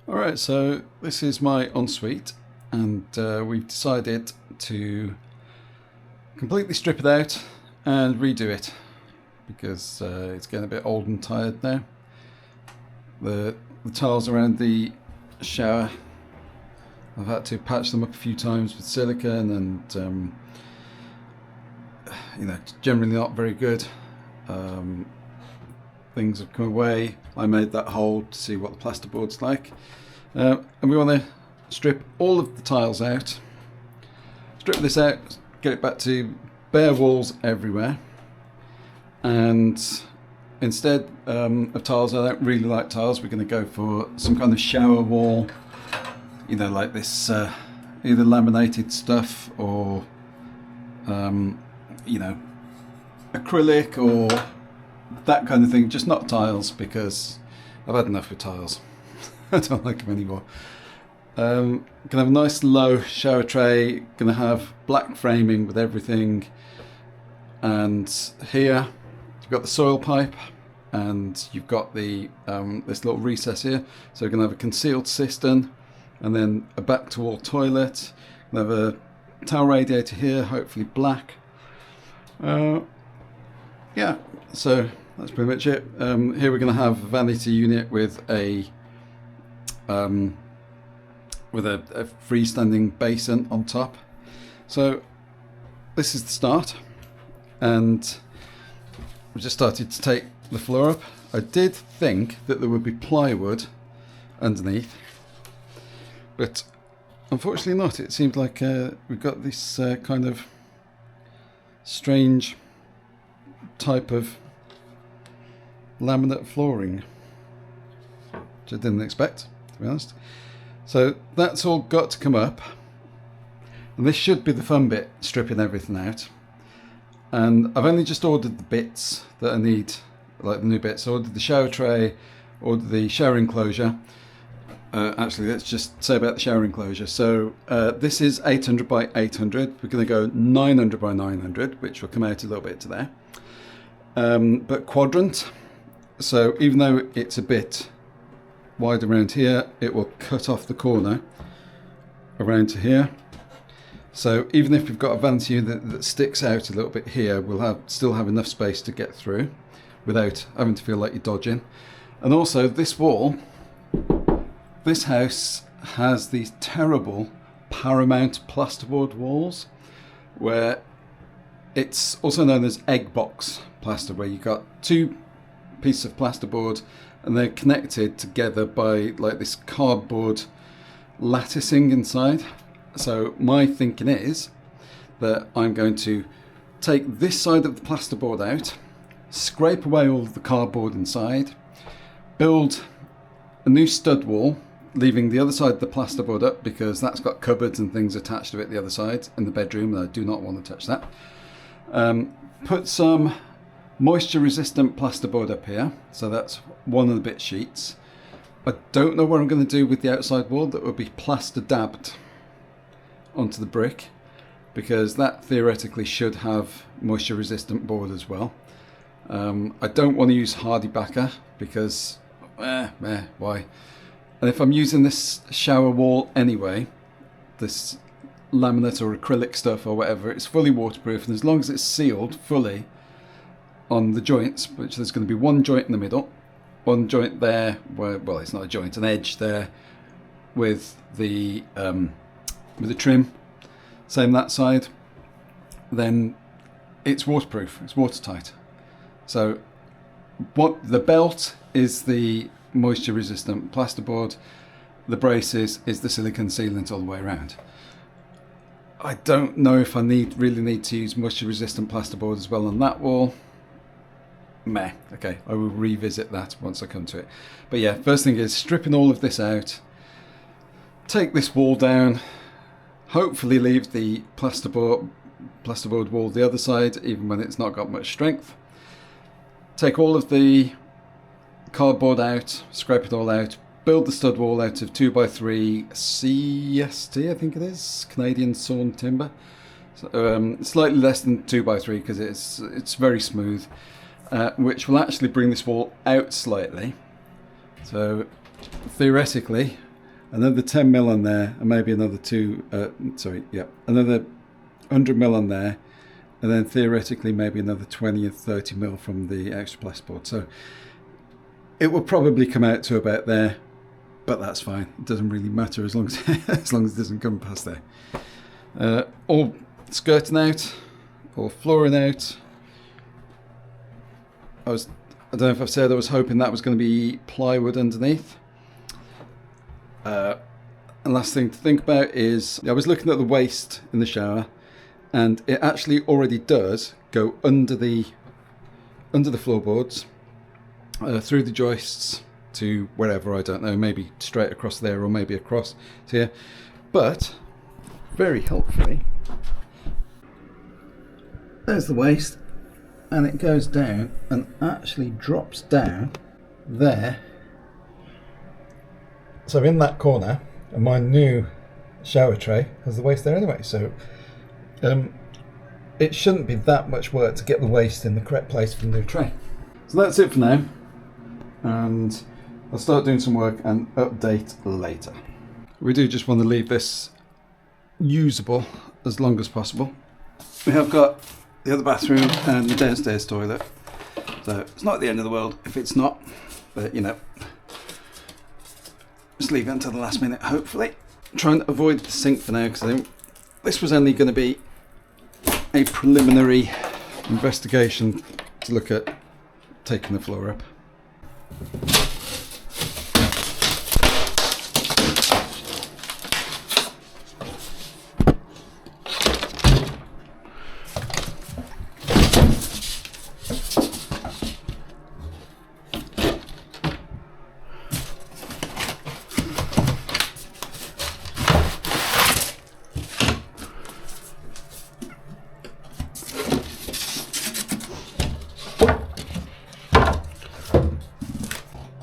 Alright, so this is my ensuite, and we've decided to completely strip it out and redo it because it's getting a bit old and tired now. The tiles around the shower, I've had to patch them up a few times with silicone, and generally not very good. Things have come away. I made that hole to see what the plasterboard's like, and we want to strip all of the tiles out, strip this out, get it back to bare walls everywhere, and instead of tiles, I don't really like tiles, we're going to go for some kind of shower wall, like this either laminated stuff or acrylic or that kind of thing, just not tiles, because I've had enough with tiles. I don't like them anymore. Gonna have a nice low shower tray, gonna have black framing with everything, and here you've got the soil pipe, and you've got the this little recess here, so we're gonna have a concealed cistern, and then a back to wall toilet. Gonna have a towel radiator here, hopefully black. Yeah, so that's pretty much it. Here we're going to have a vanity unit with a freestanding basin on top. So this is the start, and we just started to take the floor up. I did think that there would be plywood underneath, but unfortunately not. It seemed like we've got this kind of strange type of laminate flooring, which I didn't expect, to be honest. So that's all got to come up, and this should be the fun bit, stripping everything out. And I've only just ordered the bits that I need, like the new bits. I ordered the shower tray, ordered the shower enclosure. Actually, let's just say about the shower enclosure. So this is 800 by 800. We're going to go 900 by 900, which will come out a little bit to there. But quadrant. So even though it's a bit wide around here, it will cut off the corner around to here. So even if we've got a vanity unit that sticks out a little bit here, we'll still have enough space to get through without having to feel like you're dodging. And also this wall, this house has these terrible Paramount plasterboard walls, where it's also known as egg box plaster, where you've got two pieces of plasterboard and they're connected together by like this cardboard latticing inside. So my thinking is that I'm going to take this side of the plasterboard out, scrape away all of the cardboard inside, build a new stud wall, leaving the other side of the plasterboard up because that's got cupboards and things attached to it the other side in the bedroom, and I do not want to touch that. Put some moisture resistant plasterboard up here, so that's one of the bit sheets. I don't know what I'm going to do with the outside wall that will be plaster dabbed onto the brick, because that theoretically should have moisture resistant board as well. I don't want to use hardy backer because why? And if I'm using this shower wall anyway, this laminate or acrylic stuff or whatever, it's fully waterproof, and as long as it's sealed fully on the joints, which there's going to be one joint in the middle, one joint there where, well, it's not a joint, an edge there with the trim, same that side, then it's waterproof, it's watertight. So what the belt is the moisture resistant plasterboard, the braces is the silicone sealant all the way around. I don't know if I really need to use moisture resistant plasterboard as well on that wall. Meh, okay, I will revisit that once I come to it. But yeah, first thing is stripping all of this out, take this wall down, hopefully leave the plasterboard wall the other side even when it's not got much strength. Take all of the cardboard out, scrape it all out, build the stud wall out of 2x3 CST, I think it is, Canadian sawn timber. So, slightly less than 2x3 because it's very smooth, which will actually bring this wall out slightly. So theoretically, another 10 mil on there, and maybe another another 100 mil on there, and then theoretically maybe another 20 or 30 mil from the extra plasterboard. So it will probably come out to about there, but that's fine. It doesn't really matter as long as as long as it doesn't come past there. All skirting out, or flooring out. I don't know if I've said I was hoping that was going to be plywood underneath. And last thing to think about is I was looking at the waste in the shower, and it actually already does go under the floorboards, through the joists to wherever, I don't know, maybe straight across there or maybe across to here. But very helpfully, there's the waste, and it goes down and actually drops down there. So in that corner, and my new shower tray has the waste there anyway, so it shouldn't be that much work to get the waste in the correct place for the new tray. So that's it for now, and I'll start doing some work and update later. We do just want to leave this usable as long as possible. We have got the other bathroom and the downstairs toilet, so it's not the end of the world if it's not, but you know, just leave it until the last minute, hopefully. I'm trying to avoid the sink for now, because I think this was only going to be a preliminary investigation to look at taking the floor up.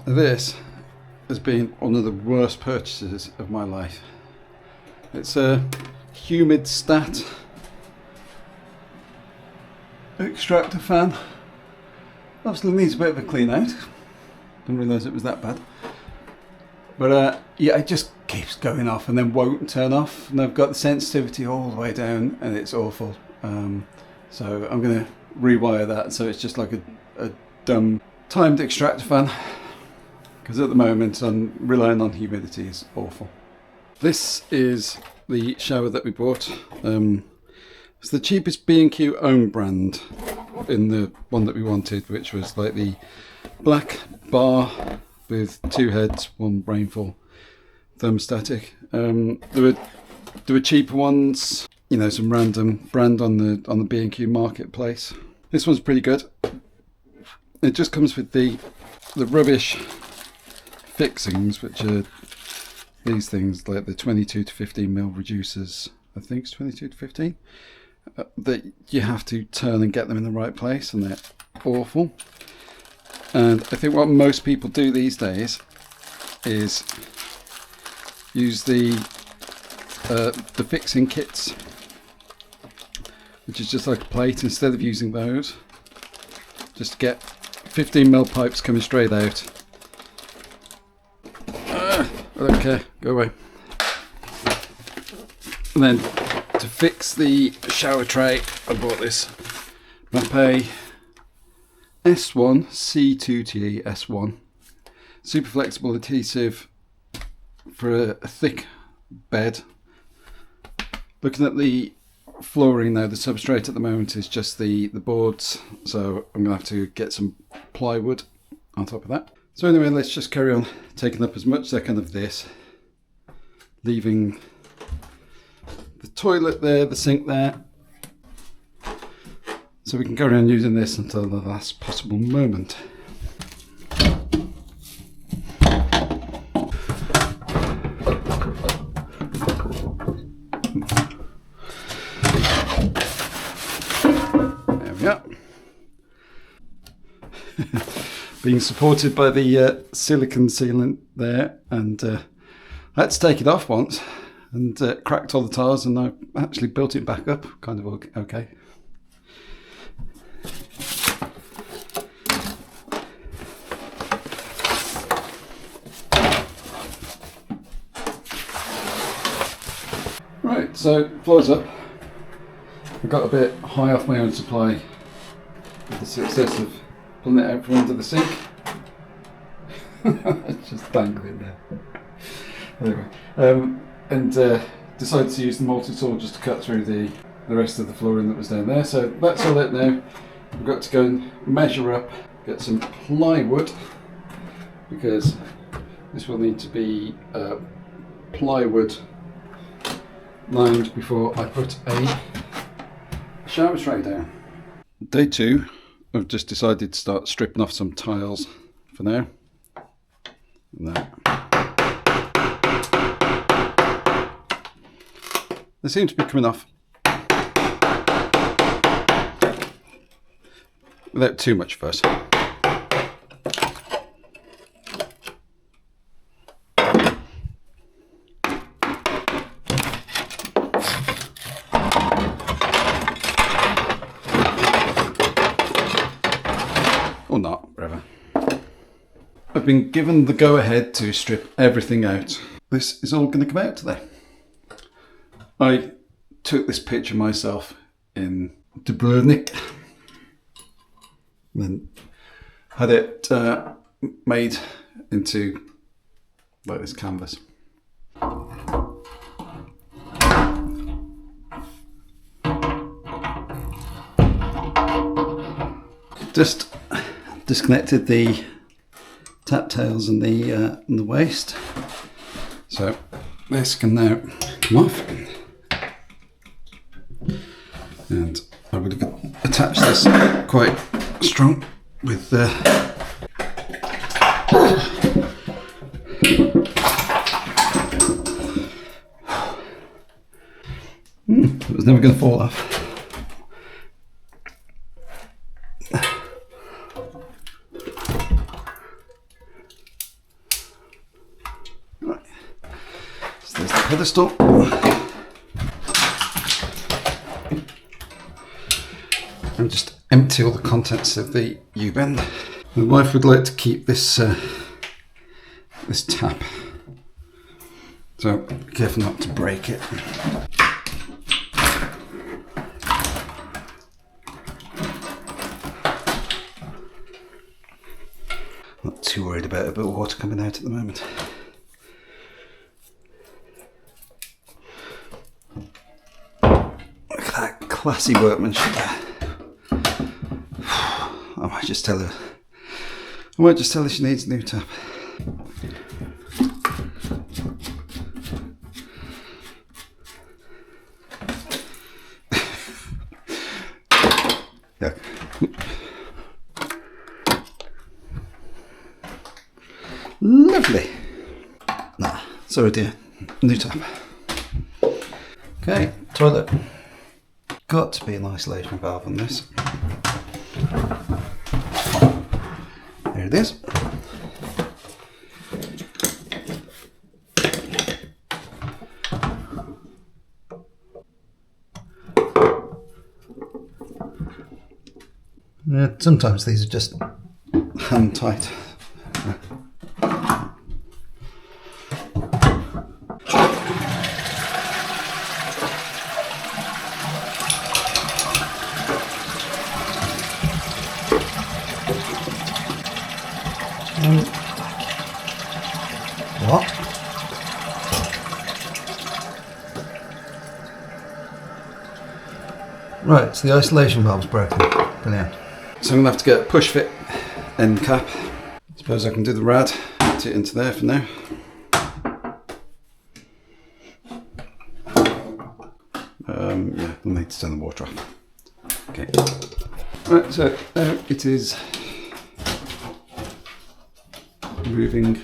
This has been one of the worst purchases of my life. It's a humid stat extractor fan. Obviously needs a bit of a clean out. Didn't realise it was that bad. But yeah, it just keeps going off and then won't turn off. And I've got the sensitivity all the way down, and it's awful. So I'm going to rewire that so it's just like a dumb timed extractor fan. Because at the moment I'm relying on humidity is awful. This is the shower that we bought. It's the cheapest B&Q own brand in the one that we wanted, which was like the black bar with 2 heads, 1 rainfall, thermostatic. There were cheaper ones, you know, some random brand on the B&Q marketplace. This one's pretty good. It just comes with the rubbish fixings, which are these things like the 22 to 15 mil reducers. I think it's 22 to 15 that you have to turn and get them in the right place, and they're awful. And I think what most people do these days is use the fixing kits, which is just like a plate. Instead of using those, just get 15 mil pipes coming straight out. I don't care, go away. And then to fix the shower tray, I bought this Mapei S1 C2T S1 super flexible adhesive for a thick bed. Looking at the flooring now, the substrate at the moment is just the boards, so I'm gonna have to get some plywood on top of that. So anyway, let's just carry on taking up as much as I can of this, leaving the toilet there, the sink there, so we can carry on using this until the last possible moment. There we go. Being supported by the silicone sealant there, and I had to take it off once and cracked all the tiles, and I actually built it back up kind of okay. Right, so floor's up. I got a bit high off my own supply with the success of pulling it out from under the sink. It's just dangling there. Anyway, and decided to use the multi-tool just to cut through the rest of the flooring that was down there. So that's all it now. I've got to go and measure up, get some plywood, because this will need to be plywood lined before I put a shower tray down. Day 2, I've just decided to start stripping off some tiles for now. And that. They seem to be coming off without too much fuss. Or not, whatever. I've been given the go-ahead to strip everything out. This is all going to come out today. I took this picture myself in Dubrovnik, then had it made into like this canvas. Just disconnected the tap tails and the waste, so this can now come off, and I would have attached this quite strong with it was never going to fall off. There's the pedestal. And just empty all the contents of the U-bend. My wife would like to keep this this tap, so be careful not to break it. Not too worried about a bit of water coming out at the moment. Classy workmanship there. I might just tell her she needs a new tap. Yeah. Lovely. Nah, sorry dear. New tap. Okay, toilet. Got to be an isolation valve on this. There it is. Sometimes these are just hand tight. What? Right, so the isolation valve's broken. Brilliant. So I'm going to have to get a push fit end cap. Suppose I can do the rad, put it into there for now. Yeah, we'll need to turn the water off. Okay. Right, so now it is moving.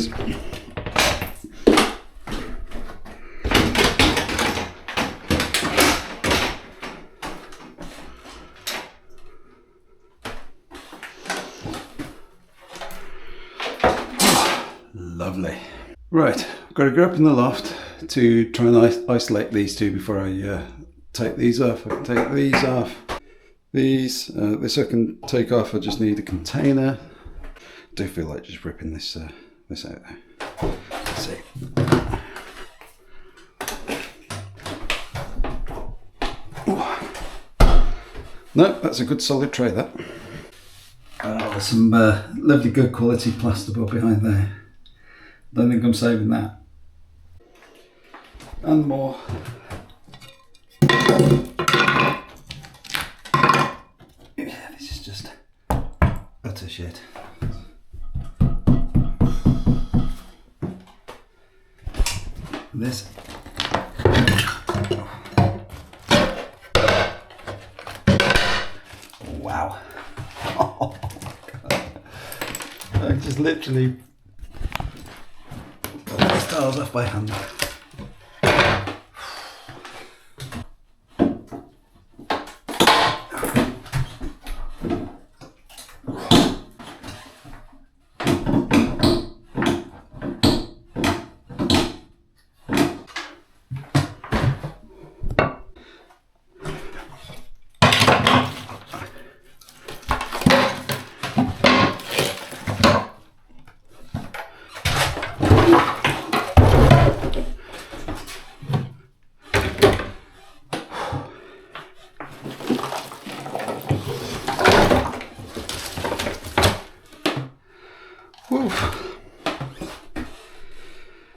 is. Lovely. Right, I've got to go up in the loft to try and isolate these two before I take these off. I can take these off. This I can take off. I just need a container. I do feel like just ripping this out there. Let's see. No, that's a good solid tray, that. Oh, there's some lovely good quality plasterboard behind there. Don't think I'm saving that. And more. Yeah, this is just utter shit. This. Wow. Oh, God. I just literally got the stars off by hand.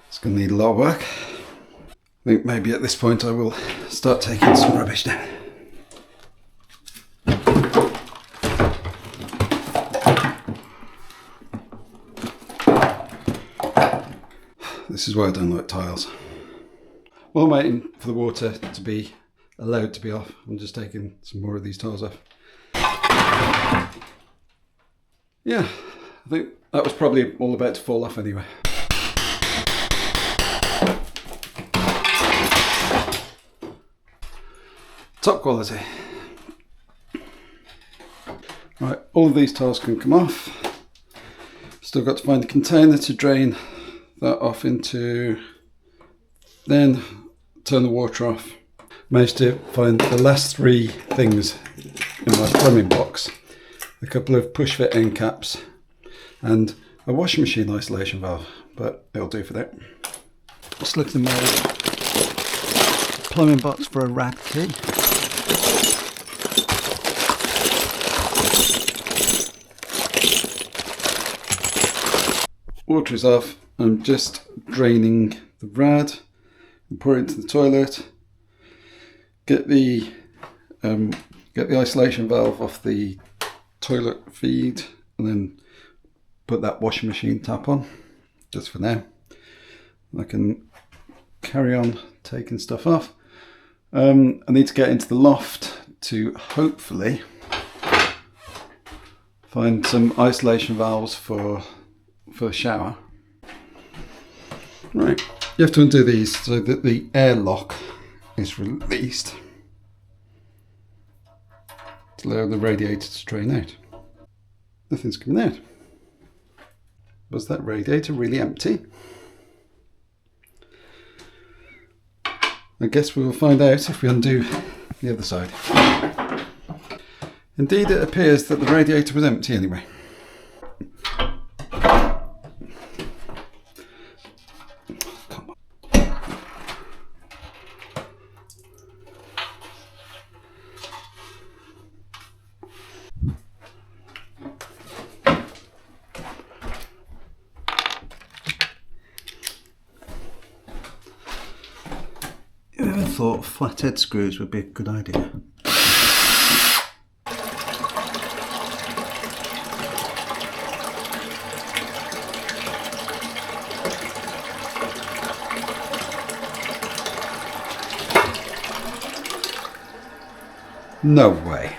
It's going to need a lot of work. I think maybe at this point I will start taking some rubbish down. This is why I don't like tiles. While I'm waiting for the water to be allowed to be off, I'm just taking some more of these tiles off. Yeah, I think that was probably all about to fall off anyway. Top quality. Right, all of these tiles can come off. Still got to find a container to drain that off into, then turn the water off. Managed to find the last three things in my plumbing box. A couple of push fit end caps and a washing machine isolation valve, but it'll do for that. Just look in my plumbing box for a rag key. Water is off. I'm just draining the rad and pour it into the toilet. Get the isolation valve off the toilet feed, and then put that washing machine tap on, just for now. I can carry on taking stuff off. I need to get into the loft to hopefully find some isolation valves for the shower. Right, you have to undo these so that the air lock is released to allow the radiator to drain out. Nothing's coming out. Was that radiator really empty? I guess we will find out if we undo the other side. Indeed, it appears that the radiator was empty anyway. I never thought flathead screws would be a good idea. No way.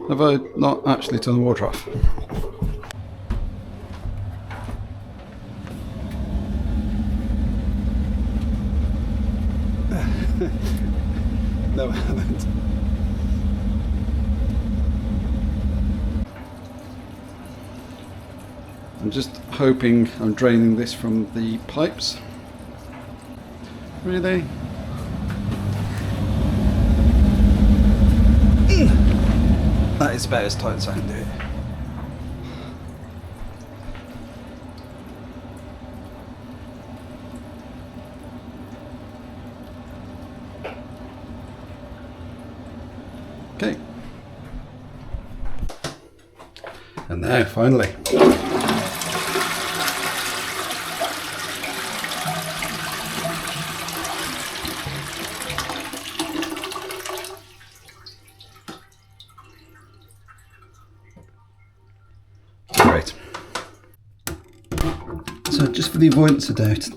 Have I not actually turned the water off? No, I haven't. I'm just hoping I'm draining this from the pipes. Really? That is about as tight as I can do it. Okay. And now, finally. Great. So just for the avoidance of doubt,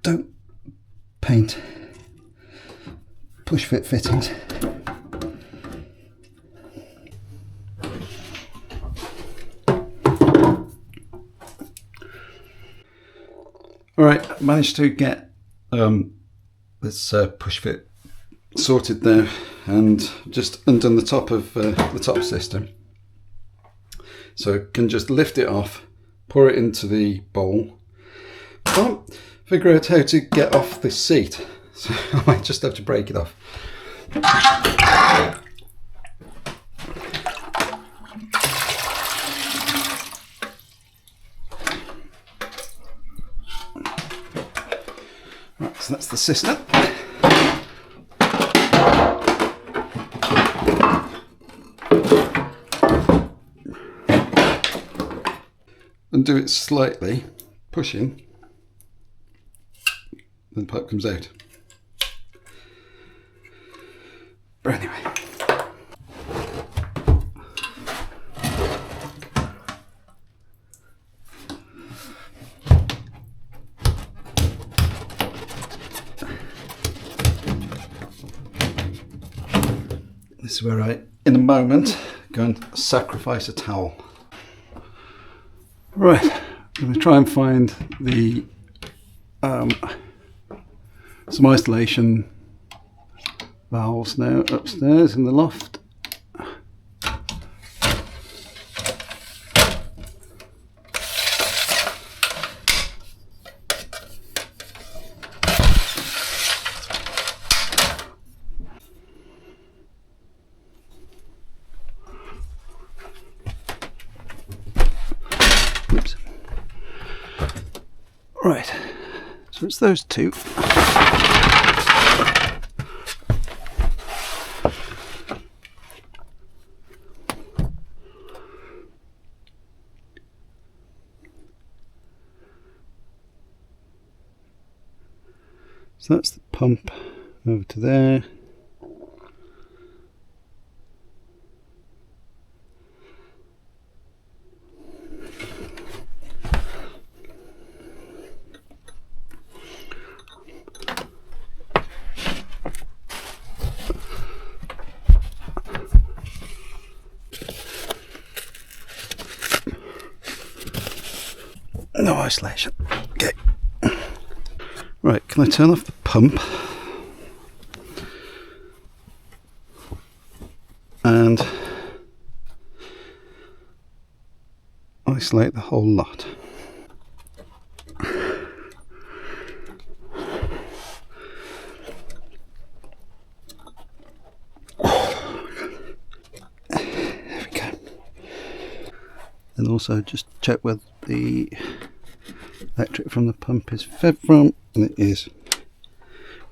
don't paint push fit fittings. Alright, managed to get this push fit sorted there, and just undone the top of the top system. So can just lift it off, pour it into the bowl. Can't figure out how to get off this seat, so I might just have to break it off. Right, so that's the system. Undo it slightly, pushing, then the pipe comes out. But anyway. This is where I, in a moment, go and sacrifice a towel. Right, I'm going to try and find the some isolation valves now upstairs in the loft. Oops. Right, so it's those two. So that's the pump over to there. No isolation. Okay. Right, can I turn off the pump and isolate the whole lot? There we go. And also just check where the electric from the pump is fed from, and it is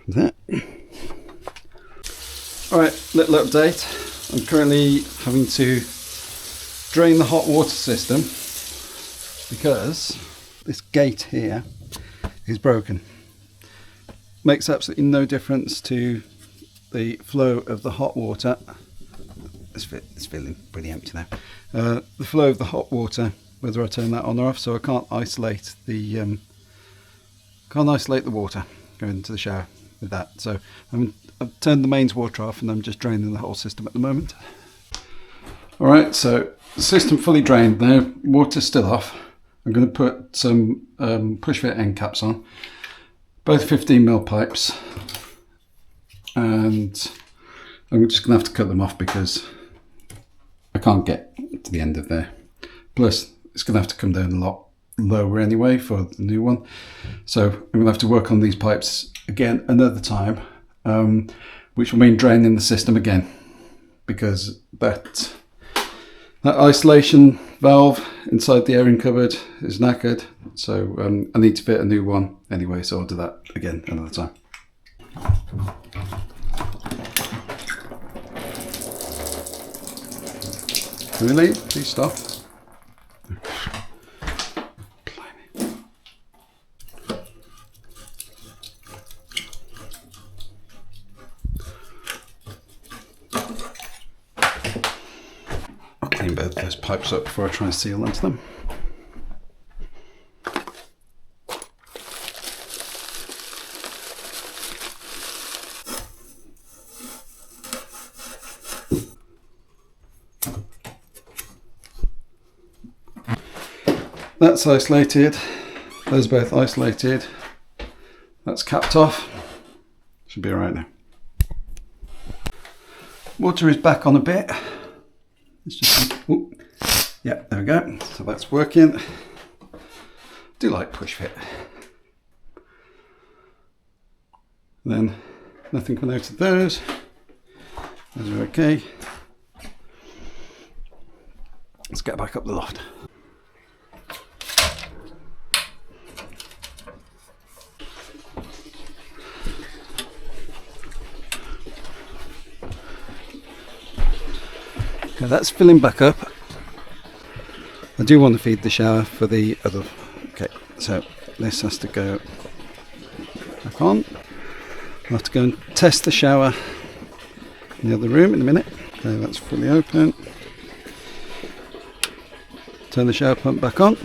from that. Alright, little update. I'm currently having to drain the hot water system because this gate here is broken. Makes absolutely no difference to the flow of the hot water. It's feeling pretty empty now. The flow of the hot water, whether I turn that on or off, so I can't isolate the water going into the shower with that. So I've turned the mains water off and I'm just draining the whole system at the moment. Alright, so the system fully drained now, water's still off. I'm going to put some push fit end caps on, both 15mm pipes, and I'm just going to have to cut them off because I can't get to the end of there. Plus it's going to have to come down a lot lower anyway for the new one, so I'm going to have to work on these pipes again another time, which will mean draining the system again, because that isolation valve inside the airing cupboard is knackered, so I need to fit a new one anyway, so I'll do that again another time. Really? Please stop. I'll clean both those pipes up before I try and seal into them. That's isolated, those are both isolated, that's capped off, should be alright now. Water is back on a bit, it's just, ooh, yeah, there we go, so that's working. Do like push fit. Then nothing coming out of those, those are okay. Let's get back up the loft. Okay, that's filling back up. I do want to feed the shower for the other. Okay, so this has to go back on. I'll have to go and test the shower in the other room in a minute. Okay, that's fully open. Turn the shower pump back on.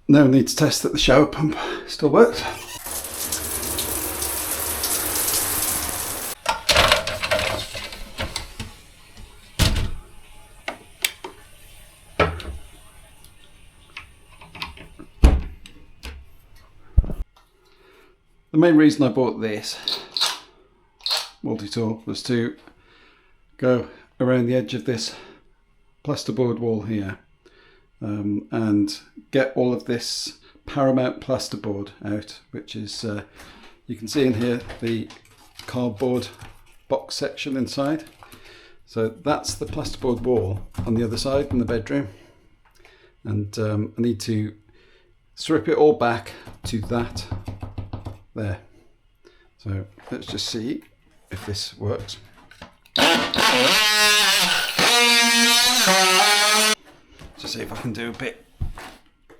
Now I need to test that the shower pump still works. The main reason I bought this multi-tool was to go around the edge of this plasterboard wall here and get all of this Paramount plasterboard out, which is, you can see in here the cardboard box section inside. So that's the plasterboard wall on the other side in the bedroom, and I need to strip it all back to that there. So let's just see if this works. Just see if I can do a bit.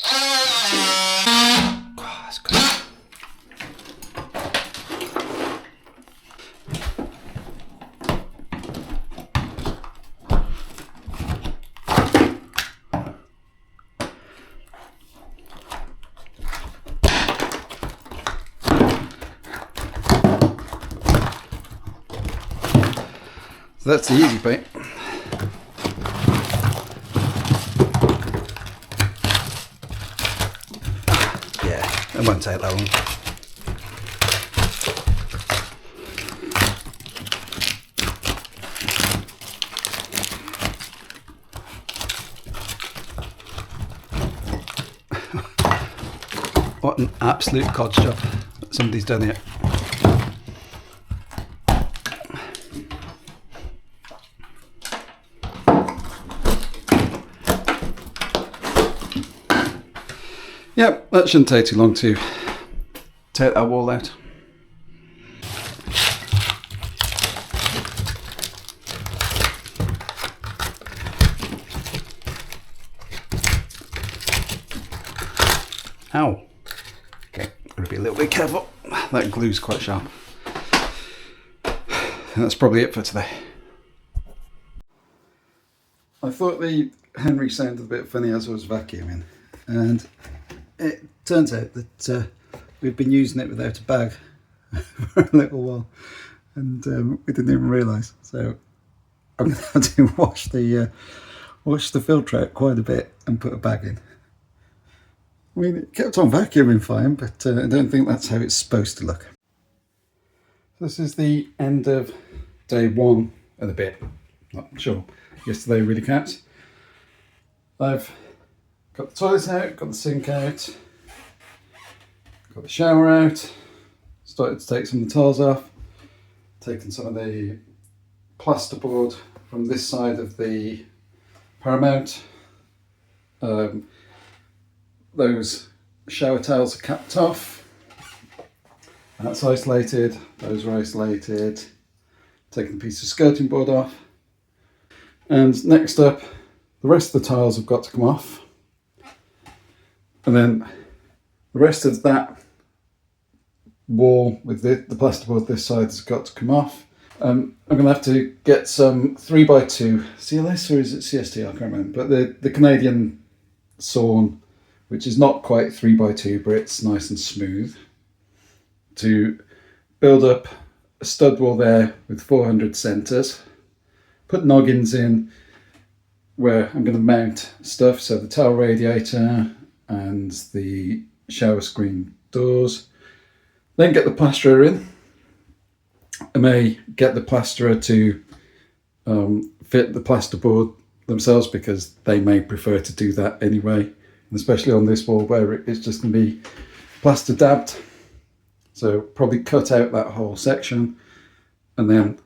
Oh, that's good. So that's the easy bit. It won't take that long. What an absolute cod's job that somebody's done here. Yep, that shouldn't take too long to take that wall out. Ow. Okay, gotta be a little bit careful. That glue's quite sharp. And that's probably it for today. I thought the Henry sounded a bit funny as I was vacuuming, and it turns out that we've been using it without a bag for a little while, and we didn't even realise. So I'm going to have to wash the filter out quite a bit and put a bag in. I mean, it kept on vacuuming fine, but I don't think that's how it's supposed to look. This is the end of day 1 and a bit. Not sure. Yesterday really counts. I've got the toilets out, got the sink out, got the shower out, started to take some of the tiles off, taken some of the plasterboard from this side of the paramount. Those shower tiles are capped off. That's isolated, those are isolated. Taking a piece of skirting board off. And next up, the rest of the tiles have got to come off. And then the rest of that wall with the plasterboard this side has got to come off. I'm going to have to get some 3x2 CLS, or is it CST? I can't remember. But the Canadian sawn, which is not quite 3x2, but it's nice and smooth, to build up a stud wall there with 400 centres, put noggins in where I'm going to mount stuff, so the towel radiator and the shower screen doors, then get the plasterer in. I may get the plasterer to fit the plasterboard themselves, because they may prefer to do that anyway, and especially on this wall where it's just going to be plaster dabbed. So probably cut out that whole section and then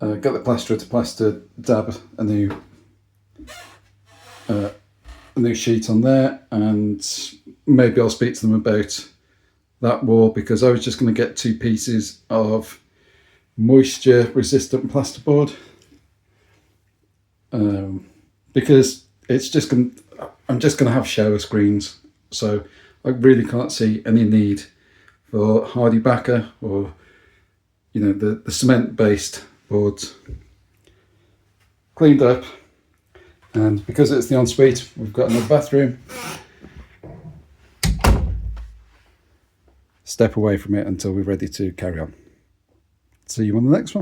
get the plasterer to plaster dab a new sheet on there, and maybe I'll speak to them about that wall, because I was just going to get 2 pieces of moisture resistant plasterboard, because I'm just going to have shower screens, so I really can't see any need for hardy backer or, you know, the cement based boards. Cleaned up, and because it's the ensuite, we've got another bathroom. Step away from it until we're ready to carry on. See you on the next one.